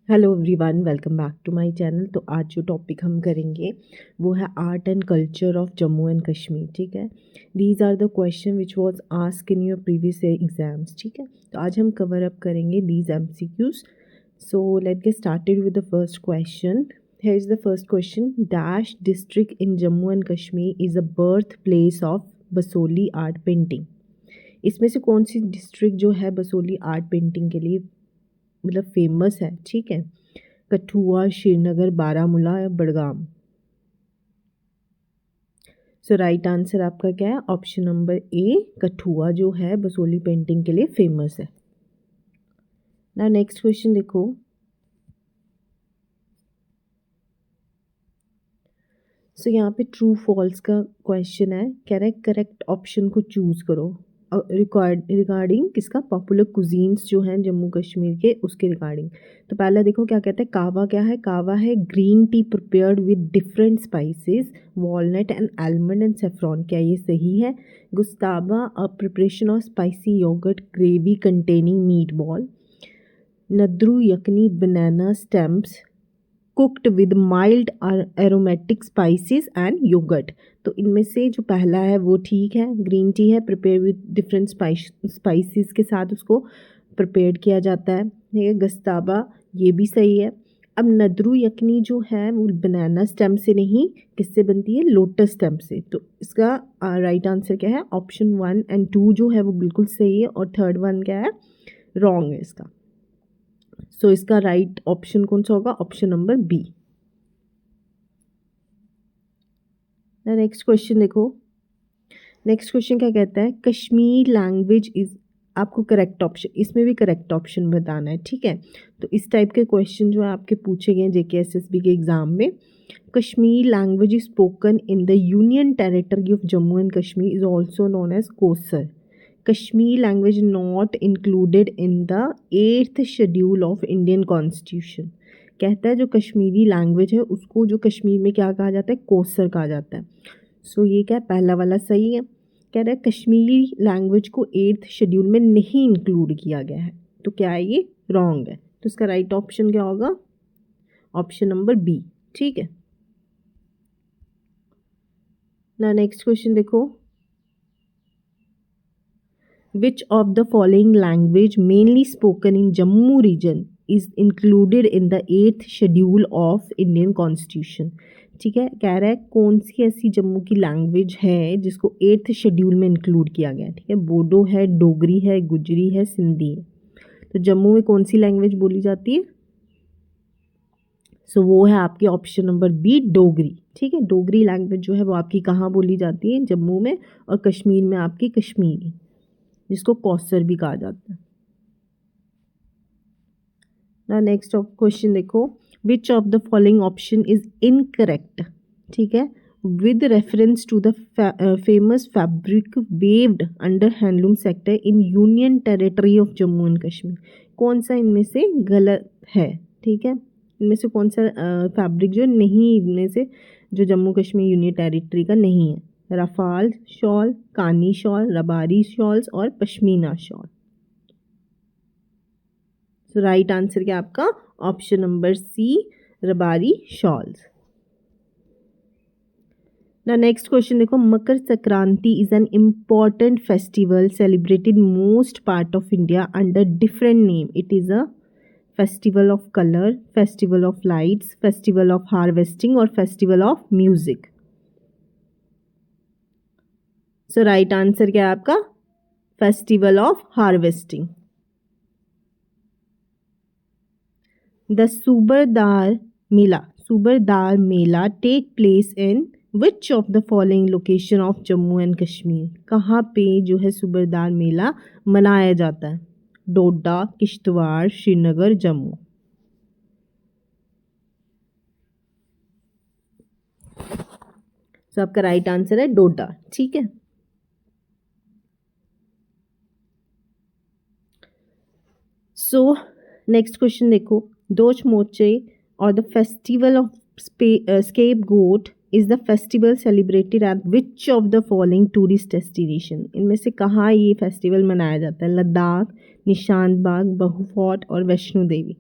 Hello everyone, welcome back to my channel. तो आज जो टॉपिक हम करेंगे वो है art and culture of Jammu and Kashmir. ठीक है, these are the question which was asked in your previous exams. ठीक है, तो आज हम कवर अप करेंगे these MCQs. So let get started with the first question. Here is the first question. Dash district in Jammu and Kashmir is a birth place of Basoli art painting. इसमें से कौन सी district जो है बसोली आर्ट पेंटिंग के लिए मतलब famous है? ठीक है, कठुआ, श्रीनगर, बारामूला या बड़गाम। सो राइट आंसर आपका क्या है? ऑप्शन नंबर ए, कठुआ जो है बसोली पेंटिंग के लिए फेमस है। ना नेक्स्ट क्वेश्चन देखो। सो यहाँ पे ट्रू फॉल्स का क्वेश्चन है। करेक्ट ऑप्शन को चूज करो रिगार्डिंग किसका? पॉपुलर कुजीन्स जो हैं जम्मू कश्मीर के, उसके रिगार्डिंग। तो पहला देखो क्या कहते हैं। कावा क्या है? कावा है green tea prepared with different spices, walnut and almond and saffron. क्या ये सही है? Gushtaba a preparation of spicy yogurt gravy containing meat ball. Nadru yakhni banana stems cooked with mild aromatic spices and yogurt. तो इनमें से जो पहला है वो ठीक है, ग्रीन टी है, प्रिपेयर विद डिफरेंट स्पाइसेस के साथ उसको प्रिपेयर किया जाता है। ठीक है, गस्ताबा ये भी सही है। अब नदरू यकनी जो है वो बनाना स्टेम से नहीं, किससे बनती है? लोटस स्टेम से। तो इसका राइट आंसर क्या है? ऑप्शन 1 एंड 2 जो है वो बिल्कुल सही है, और थर्ड वन क्या है? रॉन्ग है इसका। सो इसका राइट ऑप्शन कौन सा होगा? Option number B. Next question देखो। नेक्स्ट क्वेश्चन क्या कहता है? कश्मीर लैंग्वेज इज, आपको करेक्ट ऑप्शन, इसमें भी करेक्ट ऑप्शन बताना है। ठीक है, तो इस टाइप के क्वेश्चन जो है आपके पूछे गए JKSSB के एग्जाम में। Kashmir language is spoken in the union territory of Jammu and Kashmir is also known as Koshur. Kashmir language not included in the 8th schedule of Indian constitution. कहता है जो कश्मीरी लैंग्वेज है उसको जो कश्मीर में क्या कहा जाता है? कोसर कहा जाता है। सो ये क्या है? पहला वाला सही है। कह रहा है कश्मीरी लैंग्वेज को 8th शेड्यूल में नहीं इंक्लूड किया गया है। तो क्या है? ये रॉन्ग है। तो इसका राइट ऑप्शन क्या होगा? Option number B. ठीक है ना, नेक्स्ट क्वेश्चन देखो। Which of the following language mainly spoken in Jammu region is included in the 8th schedule of Indian Constitution? ठीक है, कह रहा है कौन सी ऐसी जम्मू की लैंग्वेज है जिसको 8th शेड्यूल में इंक्लूड किया गया है? ठीक है, बोडो है, डोगरी है, गुजरी है, सिंधी है। तो जम्मू में कौन सी लैंग्वेज बोली जाती है? सो वो है आपकी ऑप्शन नंबर बी, डोगरी। ठीक है, डोगरी लैंग्वेज जो है वो आपकी कहाँ बोली जाती है? जम्मू में, और कश्मीर में आपकी कश्मीरी, जिसको कौसर भी कहा जाता है ना। नेक्स्ट क्वेश्चन देखो। Which of the following option is incorrect? ठीक है, with reference to the famous fabric weaved under handloom sector in union territory of Jammu and Kashmir. कौन सा इनमें से गलत है? ठीक है, इनमें से कौन सा फैब्रिक जो नहीं, इनमें से जो जम्मू कश्मीर यूनियन टेरिटरी का नहीं है? रफाल shawl, Kani shawl, Rabari shawls और pashmina shawl. So right answer क्या आपका? Option number C, Rabari shawls. ना नेक्स्ट क्वेश्चन देखो। Makar Sankranti is an important festival celebrated most part of India under different name. It is a festival of colour, festival of lights, festival of harvesting और festival of music. So right answer क्या है आपका? Festival of harvesting. The सूबरदार मेला take place in which of the following location of Jammu and Kashmir. कहाँ पे जो है सूबरदार मेला मनाया जाता है? डोडा, किश्तवाड़, श्रीनगर, जम्मू। तो आपका राइट आंसर है डोडा। ठीक है, सो नेक्स्ट क्वेश्चन देखो। Dosmoche or the festival of scapegoat is the festival celebrated at which of the following tourist destination. इनमें से कहाँ ये फेस्टिवल मनाया जाता है? लद्दाख, निशान बाग, बहु फोर्ट और वैष्णो देवी।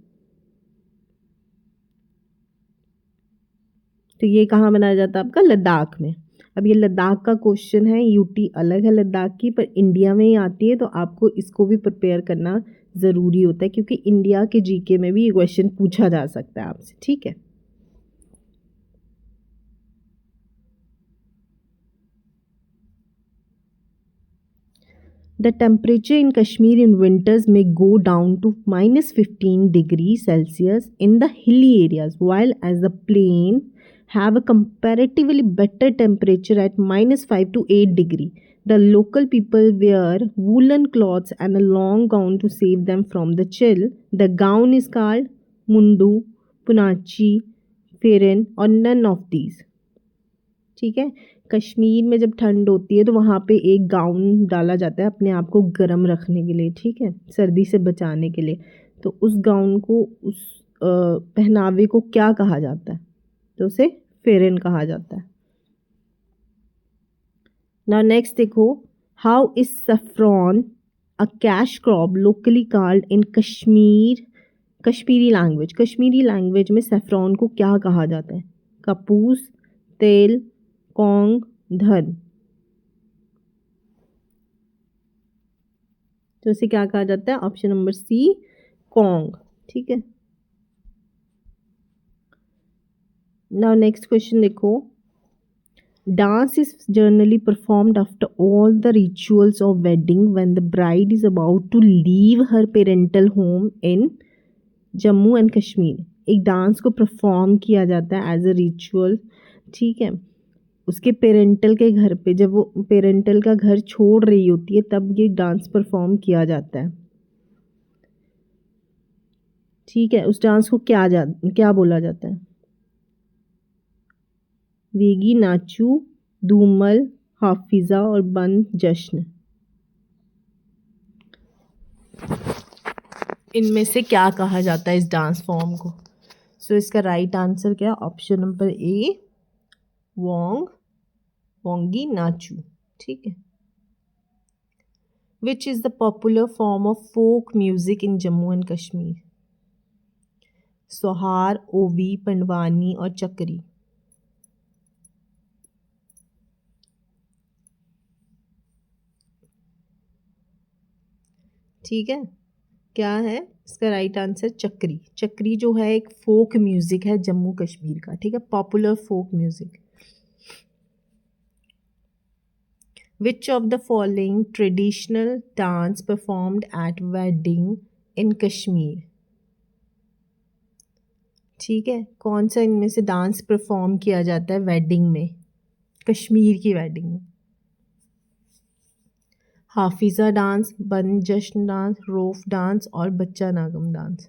तो ये कहाँ बनाया जाता है आपका? लद्दाख में। अब ये लद्दाख का क्वेश्चन है, यूटी अलग है लद्दाख की, पर इंडिया में ही आती है, तो आपको इसको भी प्रिपेयर करना ज़रूरी होता है, क्योंकि इंडिया के जीके में भी ये क्वेश्चन पूछा जा सकता है आपसे, ठीक है। The temperature in Kashmir in winters may go down to -15 degrees Celsius in the hilly areas, while as the plain have a comparatively better temperature at -5 to 8 degree. The local people wear woolen cloths and a long gown to save them from the chill. The gown is called mundu, punachi, feren, or none of these. ठीक है। कश्मीर में जब ठंड होती है तो वहाँ पे एक गाउन डाला जाता है अपने आप को गर्म रखने के लिए, ठीक है, सर्दी से बचाने के लिए। तो उस गाउन को, उस पहनावे को क्या कहा जाता है? तो उसे फेरन कहा जाता है। नाउ नेक्स्ट देखो, how is saffron a cash crop locally called in Kashmir, Kashmiri language. Kashmiri language में सैफरॉन को क्या कहा जाता है? कपूस, तेल, कौंग, धन। तो इसे क्या कहा जाता है? ऑप्शन नंबर सी, कौंग, ठीक है। नाउ नेक्स्ट क्वेश्चन देखो, dance is generally performed after all the rituals of wedding when the bride is about to leave her parental home in Jammu and Kashmir. एक डांस को परफॉर्म किया जाता है एज अ रिचुअल, ठीक है, उसके पेरेंटल के घर पे। जब वो पेरेंटल का घर छोड़ रही होती है तब ये डांस परफॉर्म किया जाता है, ठीक है। उस डांस को क्या बोला जाता है? वेगी, नाचू, धूमल, हाफिज़ा और बंद जश्न। इनमें से क्या कहा जाता है इस डांस फॉर्म को? सो इसका राइट आंसर क्या? ऑप्शन नंबर ए, वोंग, वोंगी नाचू, ठीक है। Which is the popular form of folk music in Jammu and Kashmir? सोहार, ओवी, पंडवानी और चक्री। ठीक है, क्या है इसका राइट आंसर? चक्री। चक्री जो है एक फोक म्यूजिक है जम्मू कश्मीर का, ठीक है, popular folk music. Which of the following traditional dance performed at wedding in Kashmir? ठीक है, कौन सा इनमें से डांस परफॉर्म किया जाता है वेडिंग में, कश्मीर की वेडिंग में? हाफिज़ा डांस, बंद जश्न डांस, रोफ डांस और बच्चा नागम डांस।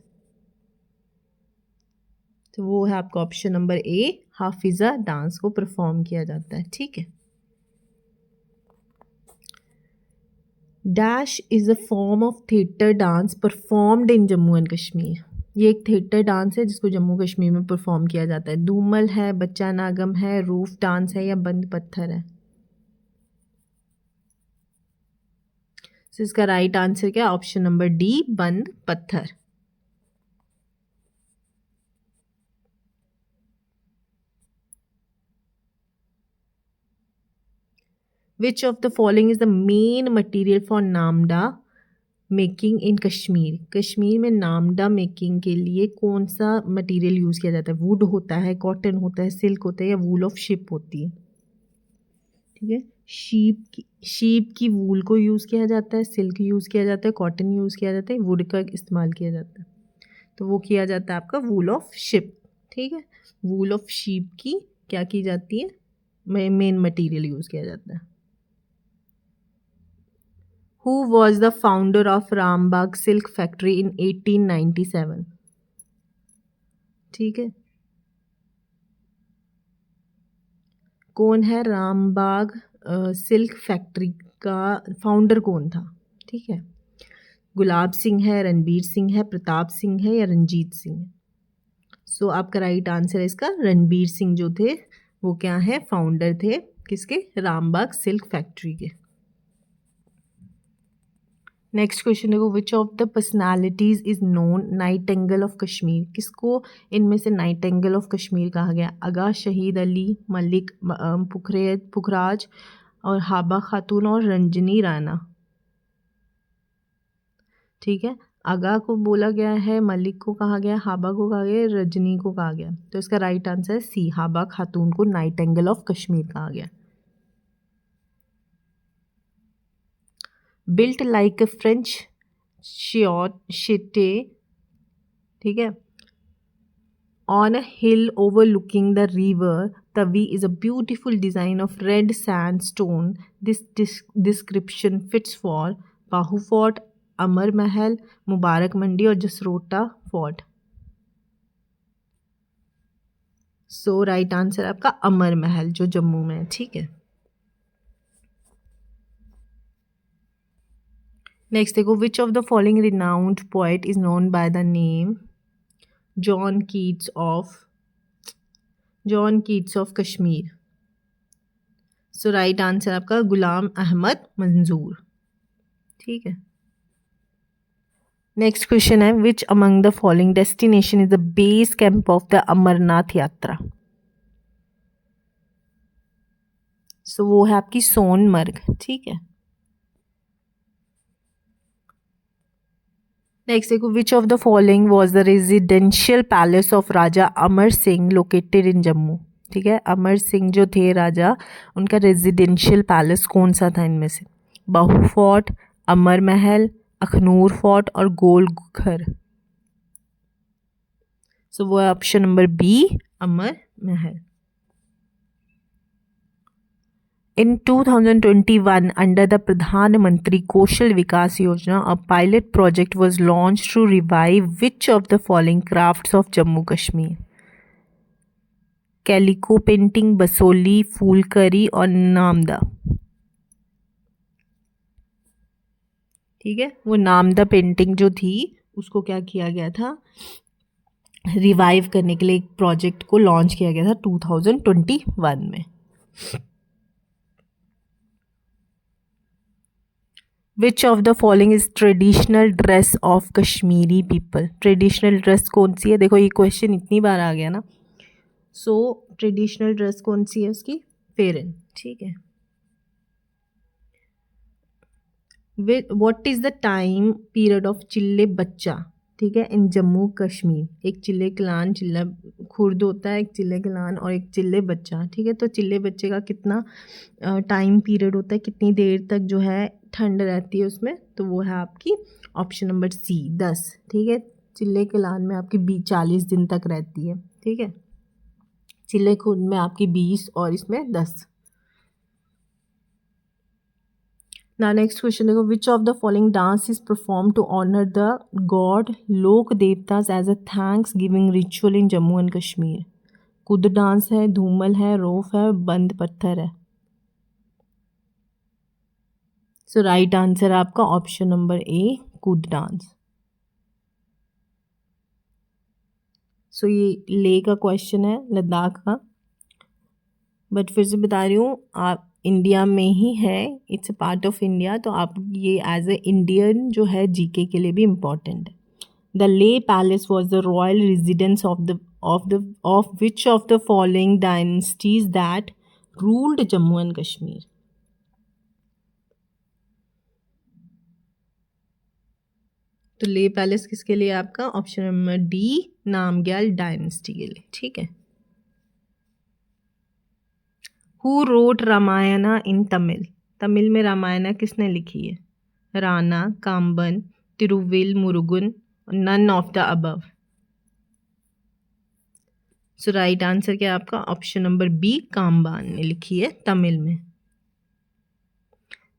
तो वो है आपका ऑप्शन नंबर ए, हाफिज़ा डांस को परफॉर्म किया जाता है, ठीक है। Dash is a form of theatre dance performed in Jammu and Kashmir. ये एक थिएटर डांस है जिसको जम्मू कश्मीर में परफॉर्म किया जाता है। धूमल है, बच्चा नागम है, रूफ डांस है या बंद पत्थर है? तो इसका राइट आंसर क्या? ऑप्शन नंबर डी, बंद पत्थर। Which of the following is the main material for namda making in Kashmir? Kashmir में नामडा मेकिंग के लिए कौन सा मटेरियल यूज़ किया जाता है? वुड होता है, कॉटन होता है, सिल्क होता है या वूल ऑफ शिप होती है? ठीक है, शीप की वूल को यूज़ किया जाता है, सिल्क यूज़ किया जाता है, कॉटन यूज़ किया जाता है, वुड का इस्तेमाल किया जाता है। तो वो किया जाता है आपका वूल ऑफ शिप, ठीक है। वूल ऑफ शीप की क्या की जाती है? मेन मटेरियल यूज़ किया जाता है। Who was the founder of Rambagh silk factory in 1897? ठीक है, कौन है रामबाग सिल्क फैक्ट्री का फाउंडर कौन था? ठीक है, गुलाब सिंह है, रणबीर सिंह है, प्रताप सिंह है या रंजीत सिंह है? सो आपका राइट आंसर है इसका रणबीर सिंह जो थे वो क्या है? फाउंडर थे किसके? रामबाग सिल्क फैक्ट्री के। नेक्स्ट क्वेश्चन देखो, which of the personalities is known Nightingale of Kashmir, किसको इनमें से नाइटेंगल ऑफ कश्मीर कहा गया? आगा शहीद अली, मलिक पुखराज और हाबा खातून और रंजनी राणा। ठीक है, आगा को बोला गया है, मलिक को कहा गया, हाबा को कहा गया, रजनी को कहा गया। तो इसका राइट आंसर है सी, हाबा खातून को नाइटेंगल ऑफ कश्मीर कहा गया। बिल्ट लाइक अ फ्रेंच शिटे, ठीक है, on a hill overlooking the river Tavi is a beautiful design of red sandstone. This description fits for Bahu Fort, Amar Mahal, Mubarak Mandi और Jasrota fort. सो right answer आपका अमर महल जो जम्मू में है। ठीक है, next देखो, which of the following renowned poet is known by the name John Keats of Kashmir. So right answer आपका गुलाम अहमद मंजूर। ठीक है, नेक्स्ट क्वेश्चन है, which among the following destination is the base camp of the Amarnath Yatra. So वो है आपकी सोनमर्ग। ठीक है, next देखो, which of the following was the residential palace of Raja Amar Singh located in Jammu. ठीक है, अमर सिंह जो थे राजा, उनका रेजिडेंशियल पैलेस कौन सा था इनमें से? बाहू फोर्ट, अमर महल, अखनूर फोर्ट और गोल घर। सो वो है option number B, Amar Mahal. In 2021, under the Pradhan Mantri Kaushal Vikas Yojana, a pilot project was launched to revive which of the following crafts of Jammu Kashmir? Calico painting, basoli, फूलकरी और नामदा। ठीक है, वो नामदा painting जो थी उसको क्या किया गया था? रिवाइव करने के लिए एक प्रोजेक्ट को लॉन्च किया गया था 2021 में। विच of the following is traditional dress of Kashmiri people. Traditional dress कौन सी है? देखो ये क्वेश्चन इतनी बार आ गया ना। सो ट्रेडिशनल ड्रेस कौन सी है उसकी? फेरन। ठीक है, what is the time period of Chille Bachha? ठीक है, इन जम्मू कश्मीर एक चिल्ले कलान, चिल्ला खुर्द होता है, एक चिल्ले कलान और एक चिल्ले बच्चा। ठीक है, तो चिल्ले बच्चे का कितना टाइम पीरियड होता है, कितनी देर तक जो है ठंड रहती है उसमें? तो वो है आपकी ऑप्शन नंबर सी, 10। ठीक है, चिल्ले कलान में आपकी 40 दिन तक रहती है। ठीक है, चिल्ले खुर्द में आपकी 20 और इसमें 10। ना नेक्स्ट क्वेश्चन देखो, which of the following dance is perform to honour the god लोक देवतास as a thanksgiving ritual in Jammu and Kashmir? Kud dance है, धूमल है, रोफ है, बंद पत्थर है। सो राइट आंसर आपका ऑप्शन नंबर ए, कुद डांस। सो ये ले का क्वेश्चन है, लद्दाख का, बट फिर से बता रही हूँ आप इंडिया में ही है, it's a part of India, तो आप ये एज ए इंडियन जो है जीके के लिए भी इम्पॉर्टेंट है। The Leh palace was the royal residence of which of the following dynasties that ruled Jammu and Kashmir? तो ले पैलेस किसके लिए? आपका option number D, Namgyal dynasty के लिए। ठीक है, who wrote Ramayana in Tamil? Tamil में रामायणा किसने लिखी है? राणा, काम्बन, तिरुविल Murugan, none of the above. So right answer क्या है आपका? ऑप्शन नंबर बी, काम्बान ने लिखी है तमिल में।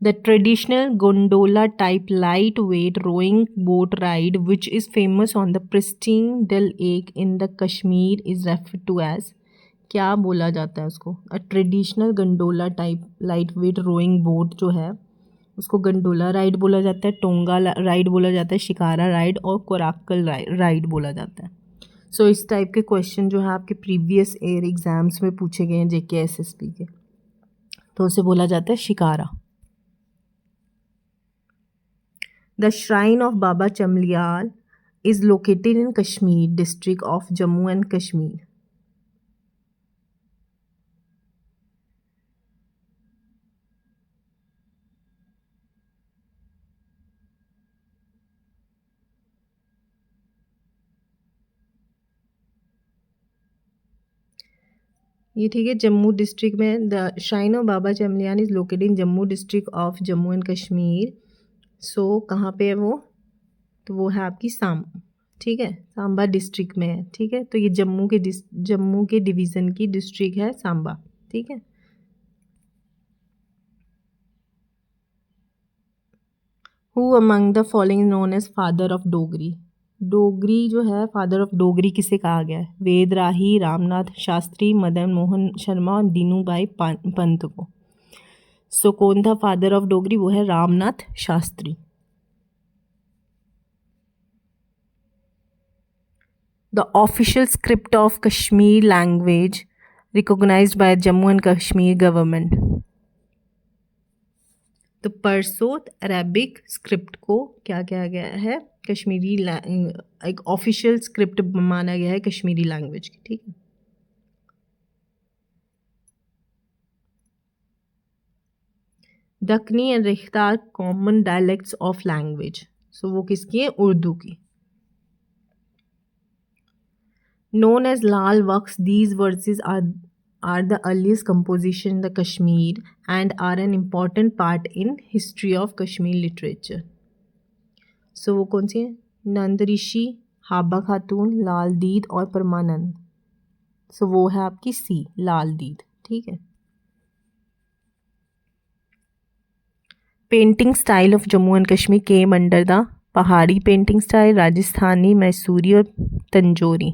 The traditional gondola type lightweight rowing boat ride which is famous on the pristine Dal Lake in the Kashmir is referred to as, क्या बोला जाता है उसको? A traditional gondola type light weight rowing boat जो है उसको gondola ride बोला जाता है, टोंगा राइड बोला जाता है, शिकारा राइड और कोराक्कल राइड बोला जाता है। सो इस टाइप के क्वेश्चन जो है आपके प्रीवियस ईयर एग्जाम्स में पूछे गए हैं JKSSP के, तो उसे बोला जाता है shikara. The shrine of Baba Chamliyal is located in Kashmir district of Jammu and Kashmir. ये ठीक है, जम्मू डिस्ट्रिक्ट में the shrine of Baba Chamliyal is located in Jammu district of Jammu and Kashmir. So कहाँ पे है वो? तो वो है आपकी ठीक है, सांबा डिस्ट्रिक्ट में है. ठीक है, तो ये जम्मू के डिवीज़न की डिस्ट्रिक्ट है सांबा. ठीक है. Who among the following known as father of Dogri? Dogri जो है, फादर ऑफ डोगरी किसे कहा गया है? वेद राही, रामनाथ शास्त्री, मदन मोहन शर्मा और दीनू भाई पंत को. सो कौन था फादर ऑफ डोगरी? वो है Ramnath Shastri. The official script of Kashmir language recognized by Jammu and Kashmir government. तो परसोत अरेबिक स्क्रिप्ट को क्या किया गया है? कश्मीरी एक ऑफिशियल स्क्रिप्ट माना गया है कश्मीरी लैंग्वेज की. ठीक है. Dakhni and Rekhta common dialects of language. So वो किसकी है? उर्दू की. Known as Lal Waqs, these verses are the earliest composition in the Kashmir and are an important part in history of Kashmir literature. So वो कौन सी है? नंद ऋषि, हाबा खातून, लाल दीद और परमानंद. सो वो है आपकी सी, लाल दीद. ठीक है. Painting style of Jammu and Kashmir came under the पहाड़ी पेंटिंग स्टाइल, राजस्थानी, मैसूरी और तंजौरी.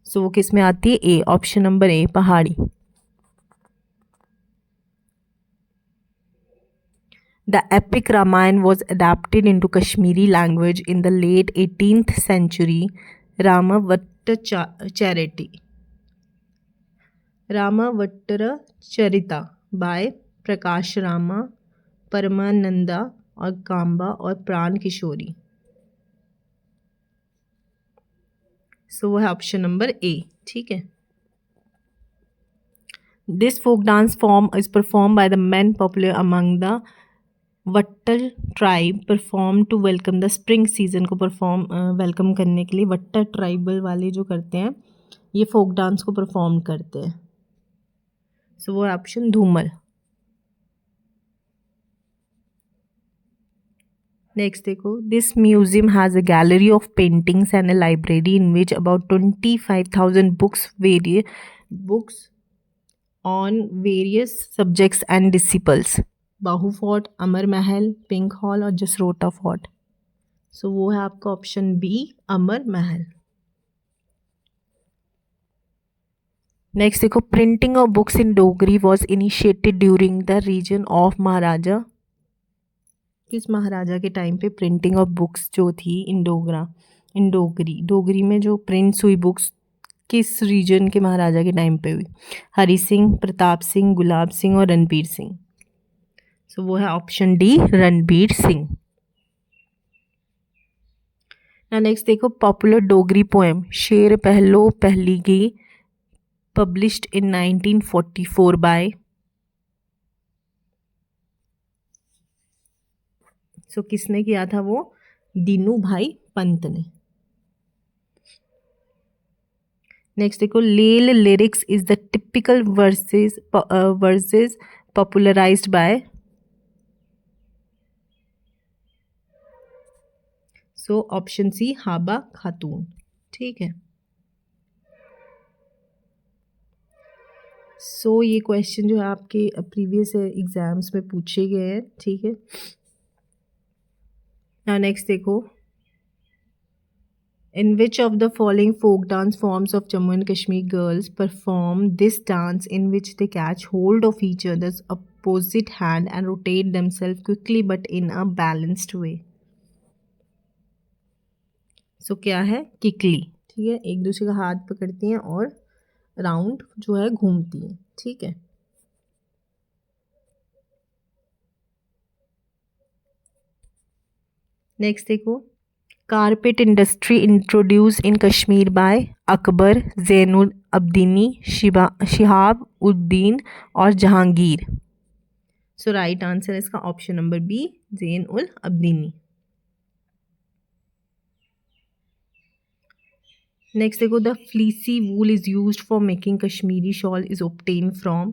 सो वो किस में आती है? ए, option number A, Pahari. The epic Ramayana was adapted into Kashmiri language in the late 18th century. Ramavatarcharita by Prakash Rama, Parmananda और कांबा और प्राण किशोरी. सो वो है ऑप्शन नंबर ए. ठीक है. This folk dance form is perform by the men popular among the Wattal tribe, perform to welcome the spring season को welcome करने के लिए वट्टर ट्राइबल वाले जो करते हैं ये फोक डांस को परफॉर्म करते हैं. सो वो है ऑप्शन धूमर. नेक्स्ट देखो, this museum has a gallery of paintings and a library in which about 25,000 books on various subjects and disciples. Bahu fort, Amar Mahal, pink hall और जसरोटा फोर्ट. सो वो है आपका ऑप्शन बी, अमर महल. नेक्स्ट देखो, printing of books in Dogri was initiated during the region of Maharaja. किस महाराजा के time पे printing of books जो थी इन डोगरी में जो प्रिंट्स हुई बुक्स किस रीजन के महाराजा के टाइम पे हुई? हरि सिंह, प्रताप सिंह, गुलाब सिंह और रणबीर सिंह. सो वो है ऑप्शन डी, रणबीर सिंह. ना नेक्स्ट देखो, पॉपुलर डोगरी पोएम शेर पहलो पहलीगी पब्लिश्ड इन 1944 बाय. सो किसने किया था वो? दीनू भाई पंत ने. नेक्स्ट देखो, लेल lyrics is the typical verses popularised by. So option C, Habba Khatoon. ठीक है. सो ये क्वेश्चन जो है आपके प्रीवियस एग्जाम्स में पूछे गए हैं. ठीक है. नाउ नेक्स्ट देखो, in which of the following folk dance forms of Jammu and Kashmir girls perform this dance in which they catch hold of each other's opposite hand and rotate themselves quickly but in a balanced way? So क्या है? किकली. ठीक है. एक दूसरे का हाथ पकड़ती हैं और राउंड जो है घूमती हैं. ठीक है. नेक्स्ट देखो, carpet industry introduce in Kashmir by Akbar, Zainul Abidin, Shihab Uddin और जहांगीर। सो राइट आंसर है इसका option number B, Zain ul Abidin. Next देखो, the fleecy wool is used for making Kashmiri shawl is obtain from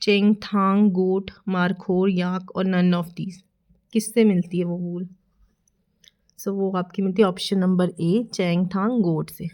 Changthang goat, markhor yak और नन ऑफ दीज। किससे मिलती है वो वूल? सो वो आपकी मिलती है ऑप्शन नंबर ए, चेंगथांग गोट से।